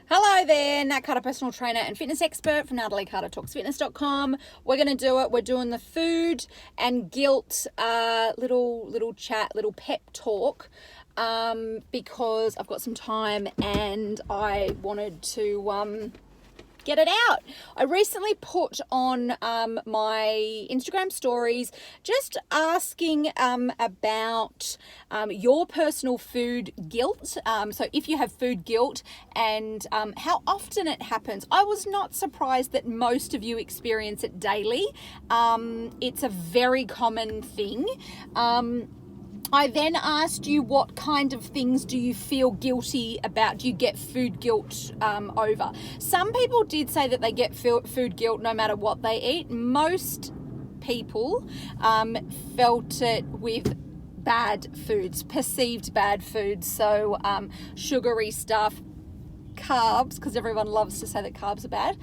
Hello there, Nat Carter, personal trainer and fitness expert from NatalieCarterTalksFitness.com. We're going to do it. We're doing the food and guilt little chat, little pep talk because I've got some time and I wanted to get it out. I recently put on my Instagram stories just asking about your personal food guilt. So if you have food guilt and how often it happens. I was not surprised that most of you experience it daily. It's a very common thing. I then asked you what kind of things do you feel guilty about? Do you get food guilt over? Some people did say that they get food guilt no matter what they eat. Most people felt it with bad foods, perceived bad foods. So sugary stuff, carbs, because everyone loves to say that carbs are bad.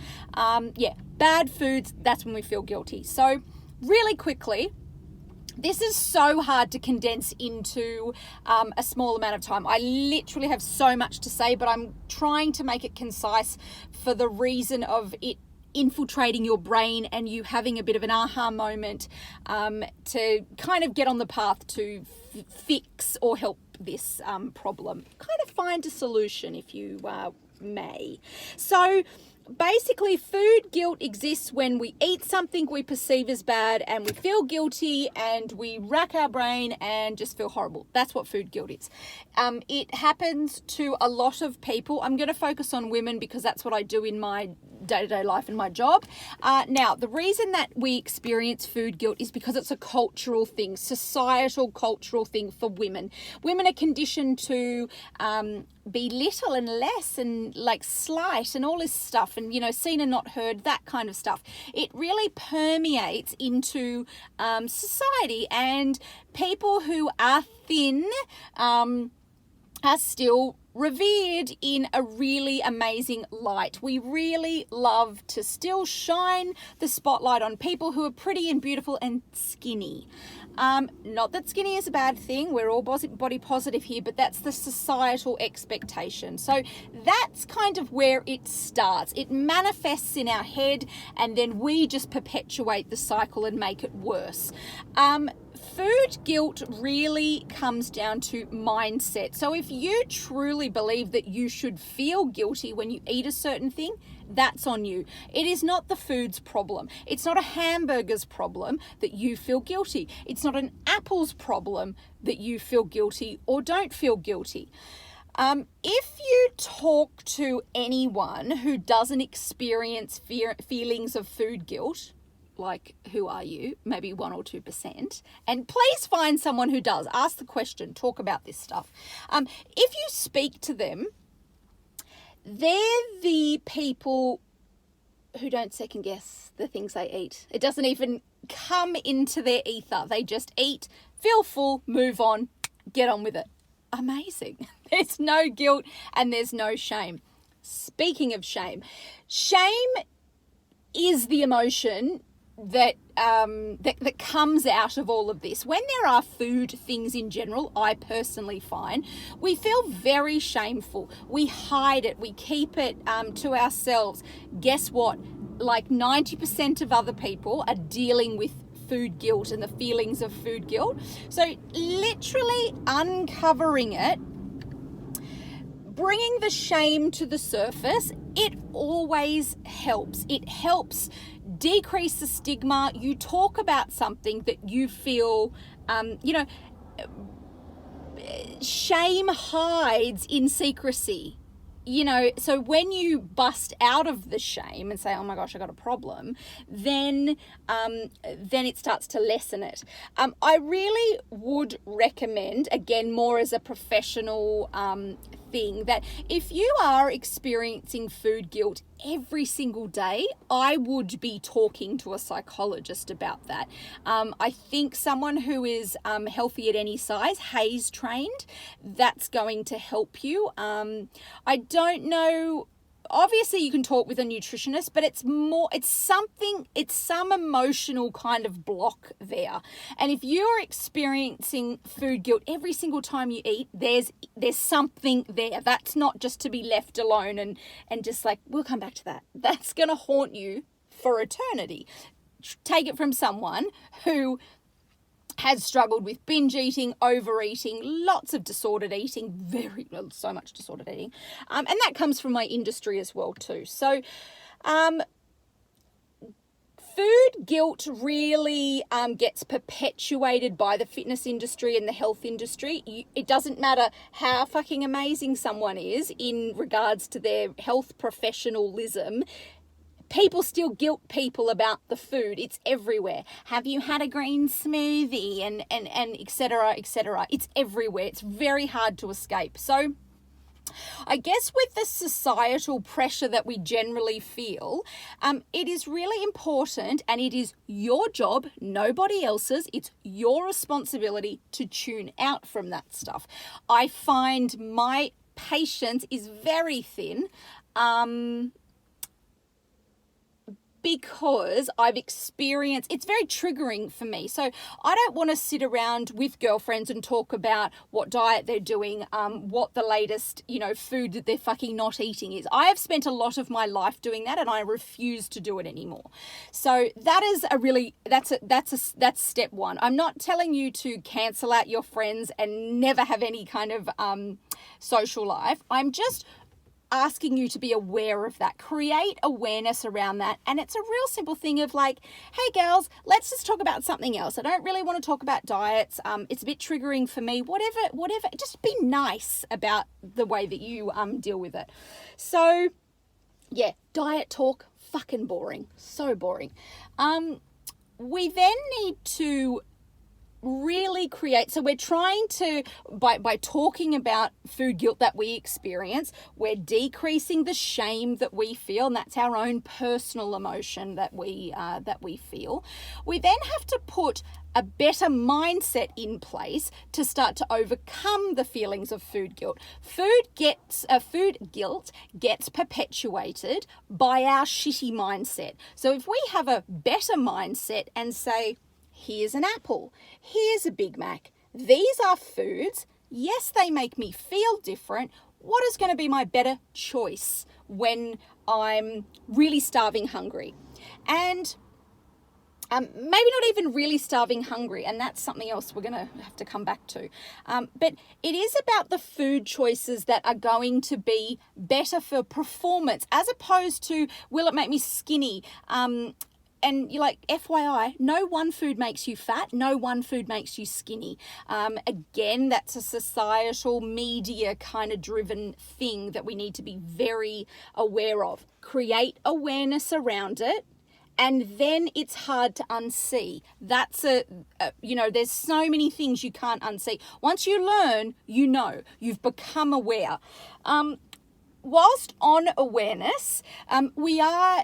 Bad foods, that's when we feel guilty. So really quickly, this is so hard to condense into a small amount of time. I literally have so much to say, but I'm trying to make it concise for the reason of it infiltrating your brain and you having a bit of an aha moment to kind of get on the path to fix or help this problem. Kind of find a solution if you may. So basically, food guilt exists when we eat something we perceive as bad and we feel guilty and we rack our brain and just feel horrible. That's what food guilt is. It happens to a lot of people. I'm going to focus on women because that's what I do in my day-to-day life and my job. Now, the reason that we experience food guilt is because it's a cultural thing, societal cultural thing for women. Women are conditioned to be little and less and like slight and all this stuff and, seen and not heard, that kind of stuff. It really permeates into society, and people who are thin are still revered in a really amazing light. We really love to still shine the spotlight on people who are pretty and beautiful and skinny. Not that skinny is a bad thing. We're all body positive here, but that's the societal expectation. So that's kind of where it starts. It manifests in our head and then we just perpetuate the cycle and make it worse. Food guilt really comes down to mindset. So if you truly believe that you should feel guilty when you eat a certain thing, that's on you. It is not the food's problem. It's not a hamburger's problem that you feel guilty. It's not an apple's problem that you feel guilty or don't feel guilty. If you talk to anyone who doesn't experience feelings of food guilt, like, who are you? Maybe 1 or 2%. And please find someone who does. Ask the question. Talk about this stuff. If you speak to them, they're the people who don't second guess the things they eat. It doesn't even come into their ether. They just eat, feel full, move on, get on with it. Amazing. There's no guilt and there's no shame. Speaking of shame, shame is the emotion that comes out of all of this. When there are food things in general, I personally find we feel very shameful. We hide it. We keep it to ourselves. Guess what? Like 90% of other people are dealing with food guilt and the feelings of food guilt. So literally uncovering it, bringing the shame to the surface, it always helps. It helps decrease the stigma. You talk about something that you feel, shame hides in secrecy. So when you bust out of the shame and say, oh my gosh, I got a problem, then it starts to lessen it. I really would recommend, again, more as a professional thing, that if you are experiencing food guilt every single day, I would be talking to a psychologist about that. I think someone who is healthy at any size, Hayes trained, that's going to help you. I don't know obviously you can talk with a nutritionist, but it's some emotional kind of block there. And if you're experiencing food guilt every single time you eat, there's something there. That's not just to be left alone and just like, we'll come back to that. That's going to haunt you for eternity. Take it from someone who has struggled with binge eating, overeating, lots of disordered eating, so much disordered eating. And that comes from my industry as well too. So food guilt really gets perpetuated by the fitness industry and the health industry. It doesn't matter how fucking amazing someone is in regards to their health professionalism. People still guilt people about the food. It's everywhere. Have you had a green smoothie? And et cetera, et cetera. It's everywhere. It's very hard to escape. So I guess with the societal pressure that we generally feel, it is really important, and it is your job, nobody else's. It's your responsibility to tune out from that stuff. I find my patience is very thin. Because I've experienced, it's very triggering for me. So I don't want to sit around with girlfriends and talk about what diet they're doing, what the latest, food that they're fucking not eating is. I have spent a lot of my life doing that, and I refuse to do it anymore. So that is that's step one. I'm not telling you to cancel out your friends and never have any kind of social life. I'm just asking you to be aware of that. Create awareness around that. And it's a real simple thing of like, hey girls, let's just talk about something else. I don't really want to talk about diets. It's a bit triggering for me. Whatever. Just be nice about the way that you deal with it. So yeah, diet talk, fucking boring. So boring. We then need to really create, so we're trying to, by talking about food guilt that we experience, we're decreasing the shame that we feel, and that's our own personal emotion that we feel. We then have to put a better mindset in place to start to overcome the feelings of food guilt. Food guilt gets perpetuated by our shitty mindset. So if we have a better mindset and say, here's an apple, here's a Big Mac, these are foods, yes, they make me feel different. What is going to be my better choice when I'm really starving hungry? And maybe not even really starving hungry, and that's something else we're going to have to come back to. But it is about the food choices that are going to be better for performance, as opposed to, will it make me skinny? And you're like, FYI, no one food makes you fat. No one food makes you skinny. Again, that's a societal media kind of driven thing that we need to be very aware of. Create awareness around it. And then it's hard to unsee. That's there's so many things you can't unsee. Once you learn, you've become aware. Whilst on awareness, we are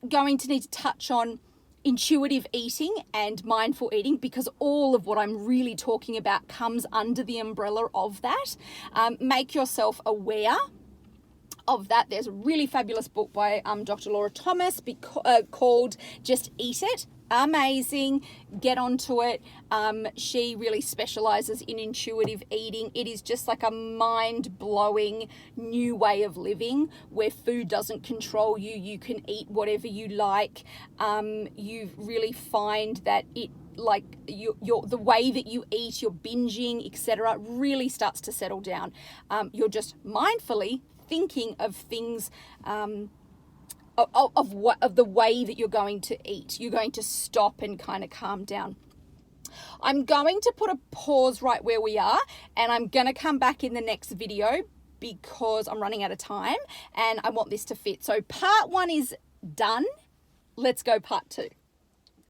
going to need to touch on intuitive eating and mindful eating, because all of what I'm really talking about comes under the umbrella of that. Make yourself aware of that. There's a really fabulous book by Dr. Laura Thomas called Just Eat It. Amazing. Get onto it. She really specializes in intuitive eating. It is just like a mind-blowing new way of living where food doesn't control you. You can eat whatever you like. You really find that it, like the way that you eat, your binging, etc., really starts to settle down. You're just mindfully thinking of things, of the way that you're going to eat. You're going to stop and kind of calm down. I'm going to put a pause right where we are, and I'm going to come back in the next video because I'm running out of time and I want this to fit. So part 1 is done. Let's go part 2.